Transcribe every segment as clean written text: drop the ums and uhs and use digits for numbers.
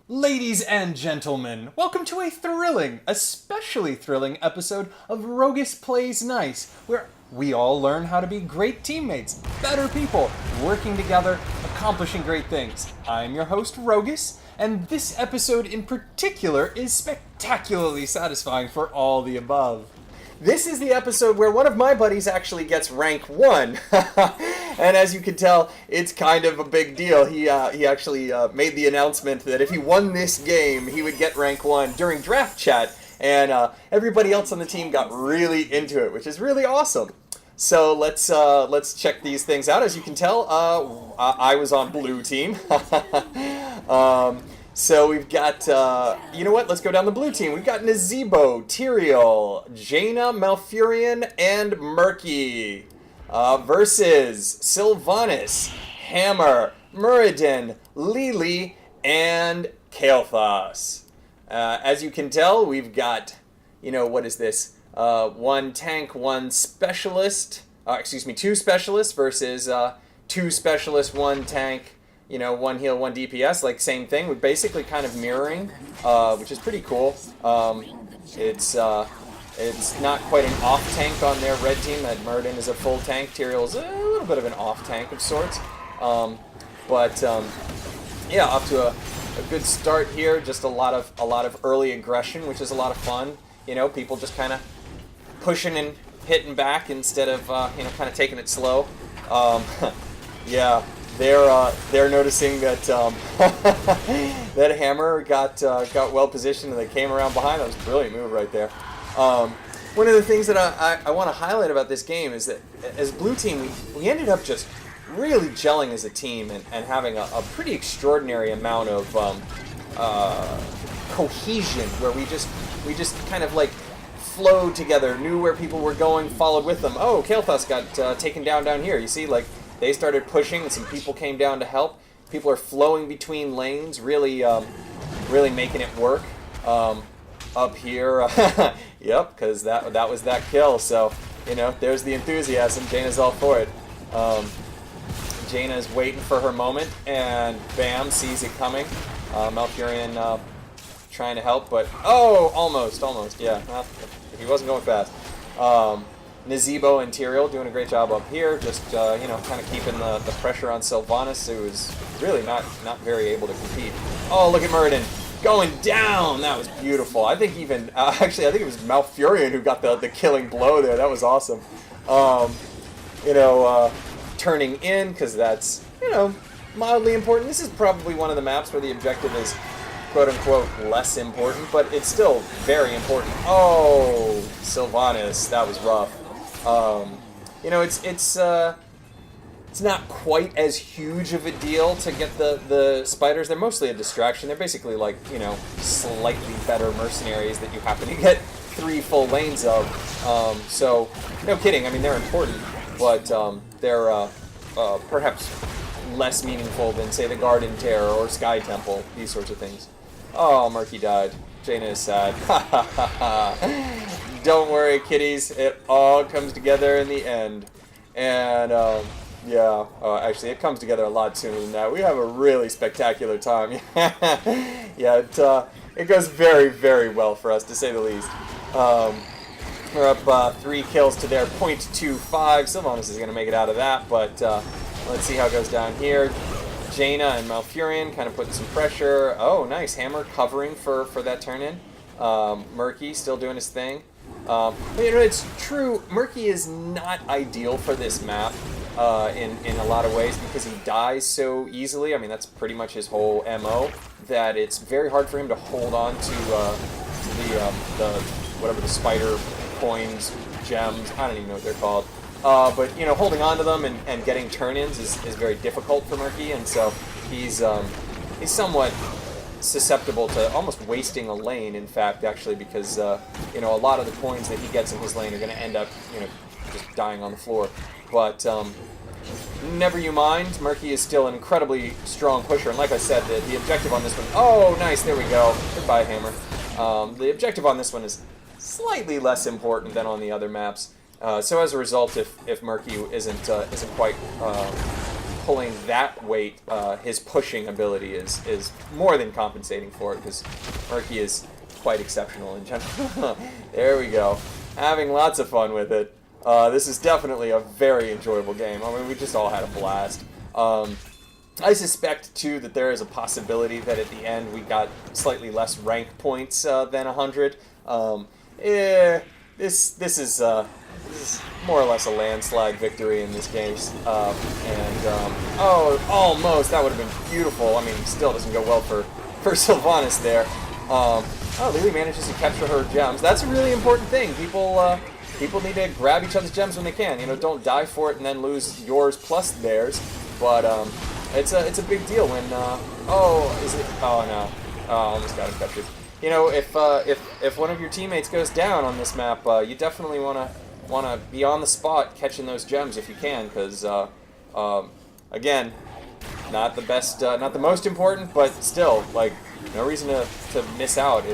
Ladies and gentlemen, welcome to a thrilling, especially thrilling episode of Rogus Plays Nice, where we all learn how to be great teammates, better people, working together, accomplishing great things. I'm your host, Rogus, and this episode in particular is spectacularly satisfying for all the above. This is the episode where one of my buddies actually gets rank 1. And as you can tell, it's kind of a big deal. He actually made the announcement that if he won this game, he would get rank 1 during draft chat. And everybody else on the team got really into it, which is really awesome. So let's check these things out. As you can tell, I was on blue team. So we've got, you know what, let's go down the blue team. We've got Nazebo, Tyrael, Jaina, Malfurion, and Murky versus Sylvanas, Hammer, Muradin, Lily, and Kael'thas. As you can tell, we've got, you know, what is this? One tank, one specialist, two specialists versus two specialists, one tank, you know, one heal, one DPS, like same thing. We're basically kind of mirroring, which is pretty cool. It's not quite an off tank on their red team. That Muradin is a full tank. Tyrael's a little bit of an off tank of sorts. Yeah, off to a good start here. Just a lot of early aggression, which is a lot of fun. You know, people just kind of pushing and hitting back instead of you know, kind of taking it slow. Yeah. They're noticing that that Hammer got well positioned and they came around behind. That was a brilliant move right there. One of the things that I want to highlight about this game is that as blue team we ended up just really gelling as a team and having a pretty extraordinary amount of cohesion where we just kind of like flowed together, knew where people were going, followed with them. Oh, Kael'thas got taken down here. You see, like, they started pushing, and some people came down to help. People are flowing between lanes, really making it work. Up here, yep, because that was that kill. So, you know, there's the enthusiasm. Jaina's all for it. Jaina's waiting for her moment, and bam, sees it coming. Malfurion trying to help, but oh, almost, yeah. He wasn't going fast. Nazebo and Tyrael doing a great job up here, just you know, kind of keeping the pressure on Sylvanas, who is really not very able to compete. Oh, look at Muradin going down. That was beautiful. I think even actually, I think it was Malfurion who got the killing blow there. That was awesome. You know, turning in, because that's, you know, mildly important. This is probably one of the maps where the objective is quote-unquote less important, but it's still very important. Oh, Sylvanas, that was rough. You know, it's not quite as huge of a deal to get the spiders. They're mostly a distraction. They're basically like, you know, slightly better mercenaries that you happen to get 3 full lanes of. So, no kidding. I mean, they're important, but they're perhaps less meaningful than, say, the Garden Terror or Sky Temple, these sorts of things. Oh, Murky died. Jaina is sad. Don't worry, kiddies. It all comes together in the end. And, yeah, actually, it comes together a lot sooner than that. We have a really spectacular time. Yeah, it goes very, very well for us, to say the least. We're up 3 kills to their .25. Sylvanas is going to make it out of that, but let's see how it goes down here. Jaina and Malfurion kind of putting some pressure. Oh, nice. Hammer covering for that turn-in. Murky still doing his thing. But, you know, it's true. Murky is not ideal for this map in a lot of ways because he dies so easily. I mean, that's pretty much his whole MO, that it's very hard for him to hold on to the whatever the spider coins, gems, I don't even know what they're called. But, you know, holding on to them and getting turn-ins is very difficult for Murky, and so he's somewhat susceptible to almost wasting a lane, in fact, actually, because, you know, a lot of the coins that he gets in his lane are going to end up, you know, just dying on the floor. But, never you mind, Murky is still an incredibly strong pusher, and like I said, the objective on this one, oh, nice, there we go, goodbye, Hammer. The objective on this one is slightly less important than on the other maps. So as a result, if Murky isn't quite pulling that weight, his pushing ability is more than compensating for it, because Murky is quite exceptional in general. There we go. Having lots of fun with it. This is definitely a very enjoyable game. I mean, we just all had a blast. I suspect, too, that there is a possibility that at the end we got slightly less rank points than 100. This is more or less a landslide victory in this game. Oh, almost. That would have been beautiful. I mean, still doesn't go well for Sylvanas there. Oh, Lily manages to capture her gems. That's a really important thing. People need to grab each other's gems when they can. You know, don't die for it and then lose yours plus theirs. But it's a big deal when oh, is it? Oh no, oh, almost got him captured. You know, if one of your teammates goes down on this map, you definitely wanna be on the spot catching those gems if you can, because again, not the best, not the most important, but still, like, no reason to miss out.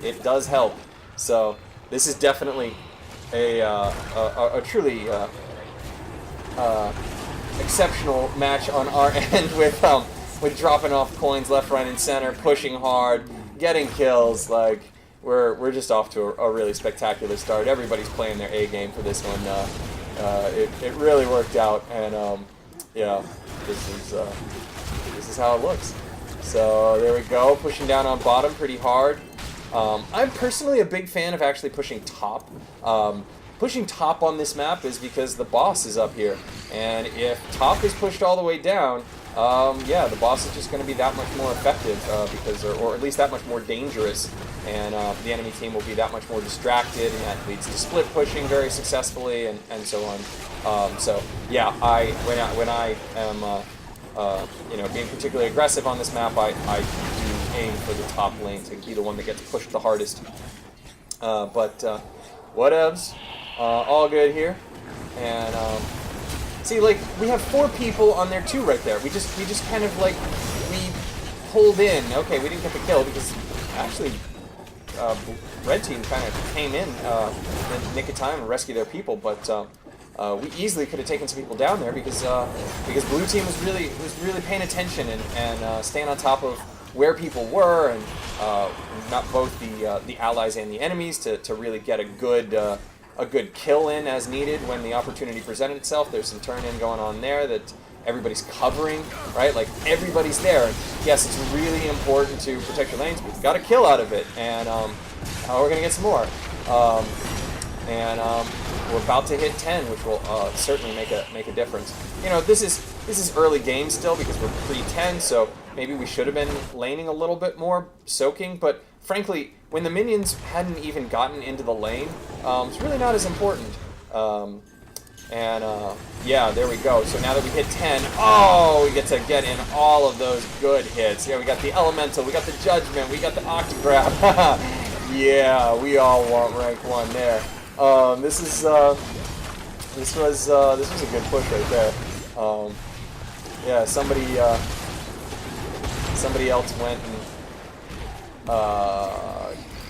It does help. So this is definitely a truly exceptional match on our end with dropping off coins left, right, and center, pushing hard, getting kills. Like, we're just off to a really spectacular start. Everybody's playing their A game for this one. It really worked out, and yeah, this is how it looks. So there we go, pushing down on bottom pretty hard. I'm personally a big fan of actually pushing top. Pushing top on this map is because the boss is up here, and if top is pushed all the way down, yeah, the boss is just going to be that much more effective, because, or at least that much more dangerous, and the enemy team will be that much more distracted, and that leads to split pushing very successfully, and so on. So yeah, when I am you know, being particularly aggressive on this map, I do aim for the top lane to be the one that gets pushed the hardest. But whatevs. All good here, and see, like, we have 4 people on there too right there. We just kind of like, we pulled in. Okay, we didn't get the kill because actually red team kind of came in the nick of time and rescued their people, but we easily could have taken some people down there because blue team was really paying attention and staying on top of where people were, and not both the allies and the enemies to really get a good kill in as needed when the opportunity presented itself. There's some turn in going on there that everybody's covering, right? Like, everybody's there. Yes, it's really important to protect your lanes, but you've got a kill out of it, and we're gonna get some more. We're about to hit 10, which will certainly make a difference. You know, this is early game still because we're pre-10, so maybe we should have been laning a little bit more, soaking, but frankly, when the minions hadn't even gotten into the lane, it's really not as important. Yeah, there we go. So now that we hit 10, oh, we get to get in all of those good hits. Yeah, we got the Elemental, we got the Judgment, we got the Octograph. Yeah, we all want rank 1 there. This was a good push right there. Yeah, somebody else went and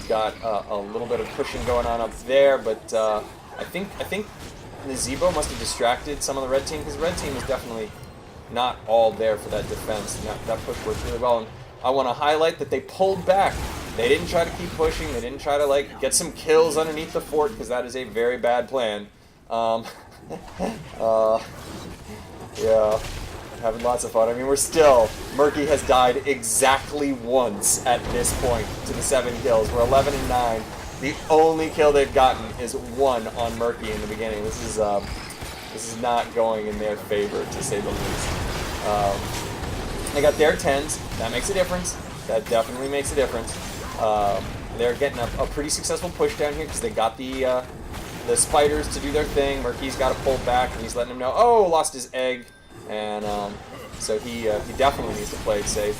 got a little bit of pushing going on up there, but I think Nazebo must have distracted some of the red team, because the red team is definitely not all there for that defense, and that push worked really well. And I want to highlight that they pulled back. They didn't try to keep pushing. They didn't try to, like, get some kills underneath the fort, because that is a very bad plan. Yeah, having lots of fun. I mean, Murky has died exactly once at this point to the 7 kills. We're 11 and 9. The only kill they've gotten is 1 on Murky in the beginning. This is not going in their favor, to say the least. They got their 10s. That makes a difference. That definitely makes a difference. They're getting a pretty successful push down here because they got the spiders to do their thing. Murky's got to pull back, and he's letting him know, oh, lost his egg. And so he definitely needs to play it safe,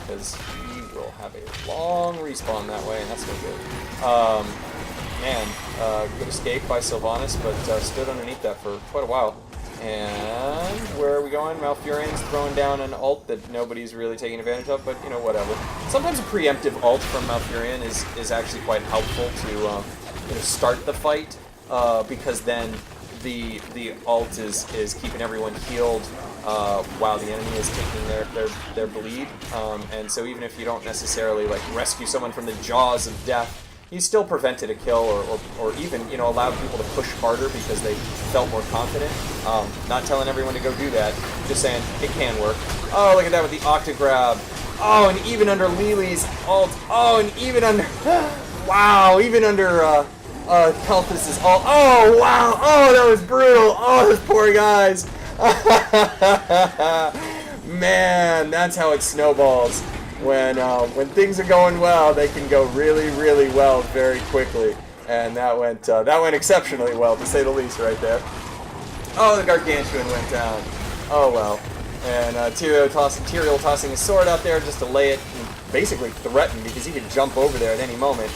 because he will have a long respawn that way, and that's no good. Man, good escape by Sylvanas, but stood underneath that for quite a while. And where are we going? Malfurion's throwing down an ult that nobody's really taking advantage of, but, you know, whatever. Sometimes a preemptive ult from Malfurion is actually quite helpful to you know, start the fight, because then the ult is keeping everyone healed while the enemy is taking their bleed, and so even if you don't necessarily like rescue someone from the jaws of death, you still prevented a kill or even, you know, allowed people to push harder because they felt more confident. Not telling everyone to go do that, just saying it can work. Oh, look at that with the Octograb. Oh, and even under Lily's ult. Oh, and even under... Wow, even under Kelthus' ult. Oh, wow. Oh, that was brutal. Oh, those poor guys. Man, that's how it snowballs. When things are going well, they can go really, really well very quickly, and that went exceptionally well, to say the least, right there. Oh, the Gargantuan went down. Oh well, and Tyrael tossing his sword out there just to lay it and basically threaten because he could jump over there at any moment.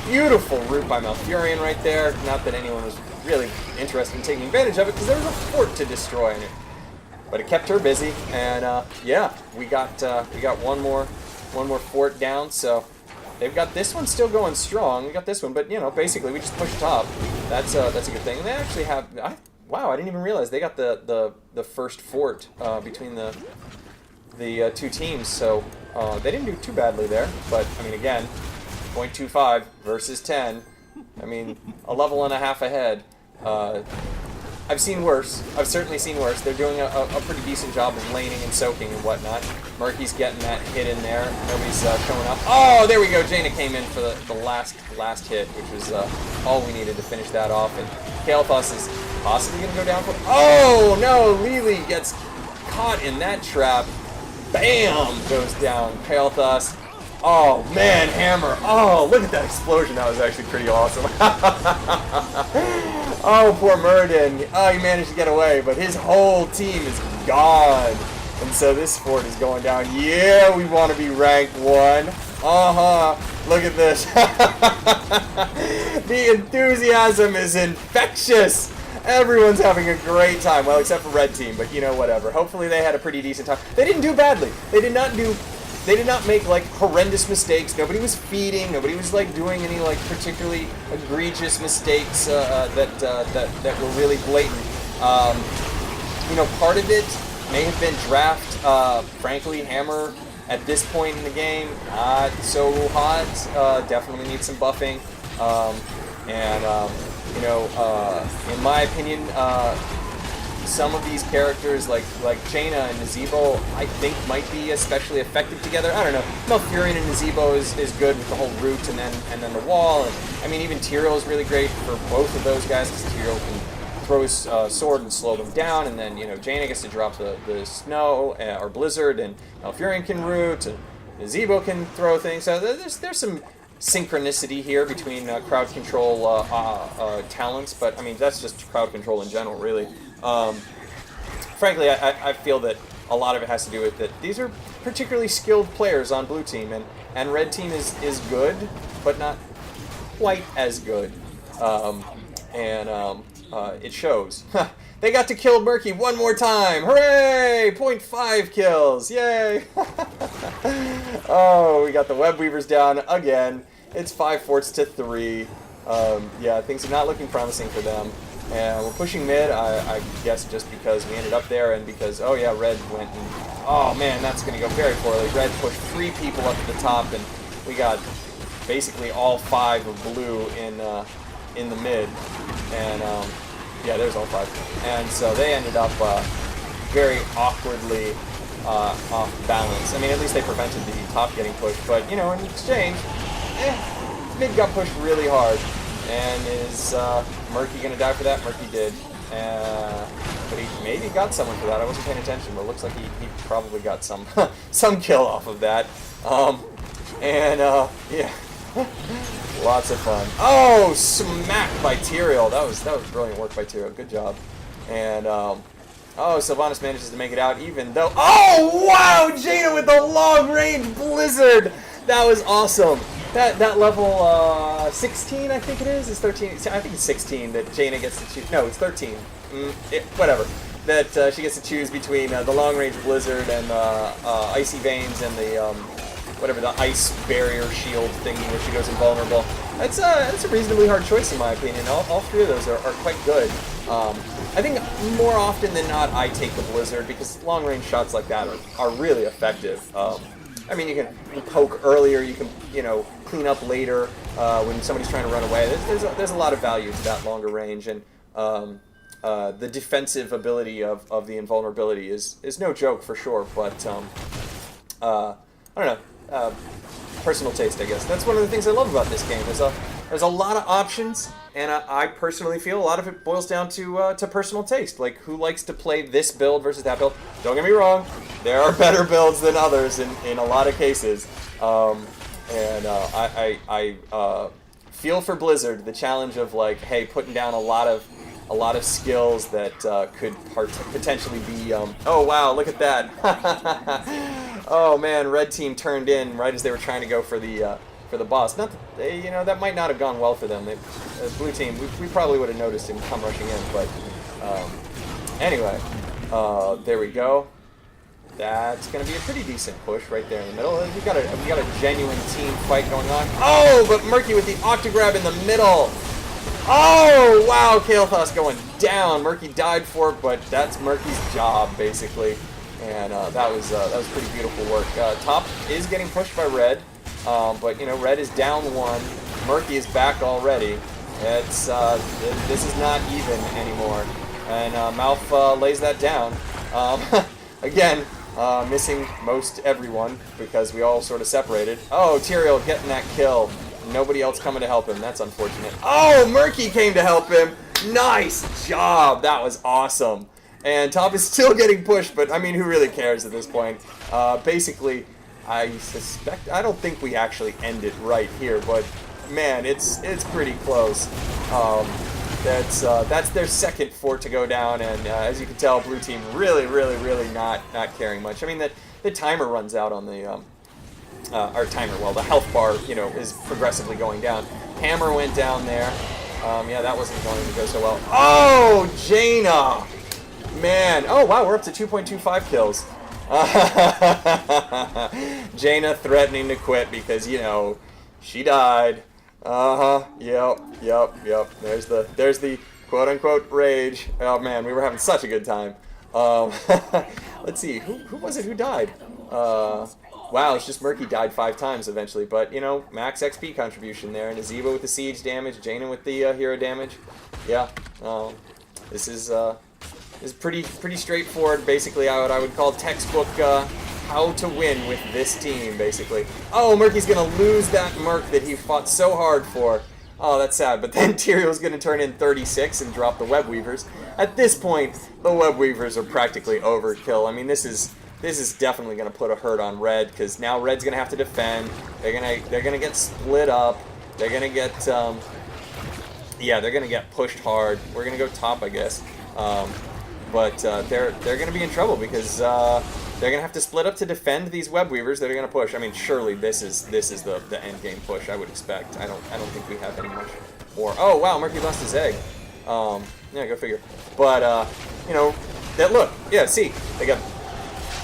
Beautiful route by Malfurion right there. Not that anyone was really interested in taking advantage of it because there was a fort to destroy in it, but it kept her busy, and yeah, we got one more fort down, so they've got this one still going strong. We got this one, but you know, basically we just push top. That's a good thing. And they actually have, wow, I didn't even realize they got the first fort between the two teams, so they didn't do too badly there. But I mean, again, 0.25 versus 10. I mean, a level and a half ahead. I've seen worse. I've certainly seen worse. They're doing a pretty decent job of laning and soaking and whatnot. Murky's getting that hit in there. Nobody's showing up. Oh, there we go. Jaina came in for the last hit, which was all we needed to finish that off. And Kael'thas is possibly going to go down for... Oh, no. Lily gets caught in that trap. Bam! Goes down. Kael'thas. Oh, man, Hammer. Oh, look at that explosion. That was actually pretty awesome. Oh, poor Muradin. Oh, he managed to get away, but his whole team is gone. And so this fort is going down. Yeah, we want to be rank 1. Uh-huh. Look at this. The enthusiasm is infectious. Everyone's having a great time. Well, except for Red Team, but you know, whatever. Hopefully they had a pretty decent time. They didn't do badly. They did not make like horrendous mistakes. Nobody was feeding. Nobody was like doing any like particularly egregious mistakes that were really blatant. You know, part of it may have been draft. Frankly, Hammer at this point in the game not so hot. Definitely needs some buffing. You know, in my opinion, some of these characters, like Jaina and Nazeebo, I think might be especially effective together. I don't know. Malfurion and Nazeebo is good with the whole root and then the wall. And I mean, even Tyrael is really great for both of those guys because Tyrael can throw his sword and slow them down, and then, you know, Jaina gets to drop the snow or blizzard, and Malfurion can root, and Nazeebo can throw things. So there's some synchronicity here between crowd control talents, but I mean, that's just crowd control in general, really. Frankly, I feel that a lot of it has to do with that these are particularly skilled players on blue team, and red team is good, but not quite as good. It shows. They got to kill Murky one more time! Hooray! 0.5 kills! Yay! Oh, we got the Web Weavers down again. It's 5 forts to 3. Yeah, things are not looking promising for them. And we're pushing mid, I guess just because we ended up there and because, oh yeah, red went and... Oh man, that's going to go very poorly. Red pushed 3 people up to the top, and we got basically all 5 of blue in the mid. And, yeah, there's all 5. And so they ended up very awkwardly off balance. I mean, at least they prevented the top getting pushed. But, you know, in exchange, mid got pushed really hard. And is Murky going to die for that? Murky did. But he maybe got someone for that. I wasn't paying attention, but it looks like he probably got some some kill off of that. Yeah. Lots of fun. Oh, smacked by Tyrael. That was brilliant work by Tyrael. Good job. And oh, Sylvanas manages to make it out, even though... Oh, wow! Jaina with the long-range blizzard! That was awesome. That level 16, I think it is 13. I think it's 16 that Jaina gets to choose. No, it's 13. Whatever. That she gets to choose between the long-range blizzard and icy veins and the whatever, the ice barrier shield thingy where she goes invulnerable. That's a reasonably hard choice in my opinion. All 3 of those are quite good. I think more often than not, I take the Blizzard because long-range shots like that are really effective. I mean, you can poke earlier, you can, you know, clean up later when somebody's trying to run away. There's a lot of value to that longer range, and the defensive ability of the invulnerability is no joke for sure. But I don't know, personal taste, I guess. That's one of the things I love about this game. There's a lot of options, and I personally feel a lot of it boils down to personal taste. Like, who likes to play this build versus that build? Don't get me wrong, there are better builds than others in a lot of cases. I feel for Blizzard the challenge of, like, hey, putting down a lot of skills that could potentially be. Oh wow, look at that! Oh man, red team turned in right as they were trying to go for the boss. Not that they, you know, that might not have gone well for them. Blue team, we probably would have noticed him come rushing in, but anyway, there we go. That's going to be a pretty decent push right there in the middle. We got a genuine team fight going on. Oh, but Murky with the octograb in the middle. Oh, wow, Kael'thas going down. Murky died for it, but that's Murky's job, basically. And that was pretty beautiful work. Top is getting pushed by red, but, you know, red is down one. Murky is back already. This is not even anymore. And Malf lays that down. Again, missing most everyone because we all sort of separated. Oh, Tyrael getting that kill. Nobody else coming to help him. That's unfortunate. Oh, Murky came to help him. Nice job. That was awesome. And Top is still getting pushed, but I mean, who really cares at this point? Basically, I don't think we actually end it right here, but man, it's pretty close. That's their second fort to go down, and as you can tell, blue team really not caring much. I mean, the timer runs out on the the health bar, you know, is progressively going down. Hammer went down there. Yeah, that wasn't going to go so well. Oh, Jaina! Man, oh wow, we're up to 2.25 kills. Jaina threatening to quit because, you know, she died. Yep. There's the quote-unquote rage. Oh man, we were having such a good time. Let's see, who was it who died? Wow, it's just Murky died 5 times eventually, but, you know, max XP contribution there, and Azeba with the siege damage, Jaina with the hero damage. Yeah, this is pretty straightforward, basically what I would call textbook how to win with this team, basically. Oh, Murky's gonna lose that Merc that he fought so hard for. Oh, that's sad, but then Tyrael's gonna turn in 36 and drop the Web Weavers. At this point, the Web Weavers are practically overkill. I mean, this is definitely gonna put a hurt on red, because now red's gonna have to defend. They're gonna get split up. They're gonna get yeah, they're gonna get pushed hard. We're gonna go top, I guess. But they're going to be in trouble because they're going to have to split up to defend these Web Weavers that are going to push. I mean, surely this is the end game push, I would expect. I don't think we have any much more. Oh wow, Murky lost his egg. Yeah, go figure. But you know, look, yeah, see, they got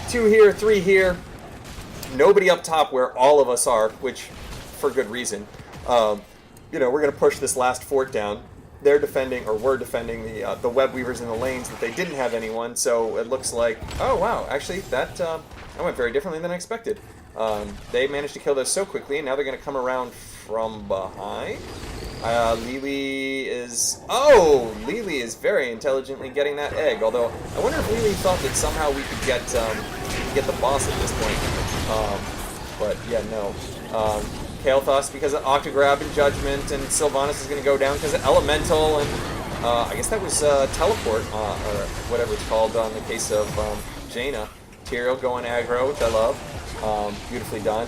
2 here, 3 here. Nobody up top where all of us are, which for good reason. You know, we're going to push this last fort down. They're defending, or we're defending the Web Weavers in the lanes that they didn't have anyone, so it looks like, oh wow, actually that went very differently than I expected. They managed to kill those so quickly, and now they're going to come around from behind. Lily is very intelligently getting that egg, although I wonder if Lily thought that somehow we could get the boss at this point. But yeah, no. Kael'thas because of Octograb and Judgment, and Sylvanas is going to go down because of Elemental, and I guess that was Teleport, or whatever it's called in the case of Jaina. Tyrael going aggro, which I love. Beautifully done.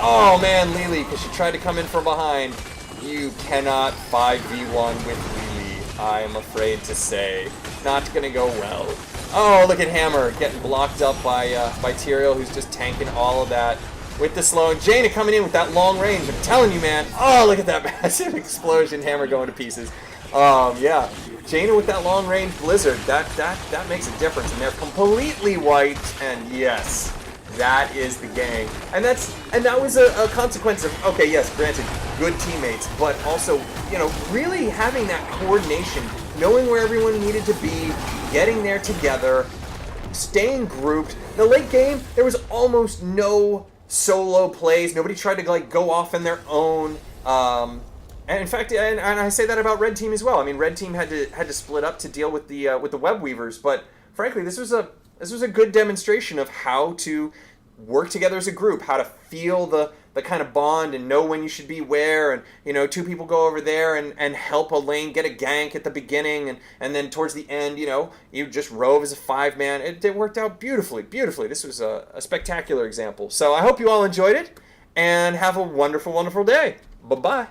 Oh man, Lily, because she tried to come in from behind. You cannot 5v1 with Lily, I am afraid to say. Not going to go well. Oh, look at Hammer getting blocked up by Tyrael, who's just tanking all of that. With the slow, and Jaina coming in with that long range. I'm telling you, man. Oh, look at that massive explosion. Hammer going to pieces. Yeah. Jaina with that long range blizzard. That makes a difference. And they're completely wiped. And yes, that is the gang. And that was a consequence of, okay, yes, granted, good teammates, but also, you know, really having that coordination knowing where everyone needed to be, getting there together, staying grouped. In the late game, there was almost no solo plays. Nobody tried to like go off on their own. And in fact, and I say that about Red Team as well. I mean, Red Team had to split up to deal with the Web Weavers, but frankly, this was a good demonstration of how to work together as a group, how to feel the kind of bond and know when you should be where, and you know, two people go over there and help a lane get a gank at the beginning, and then towards the end, you know, you just rove as a 5-man. It worked out beautifully. This was a spectacular example. So I hope you all enjoyed it, and have a wonderful, wonderful day. Bye-bye.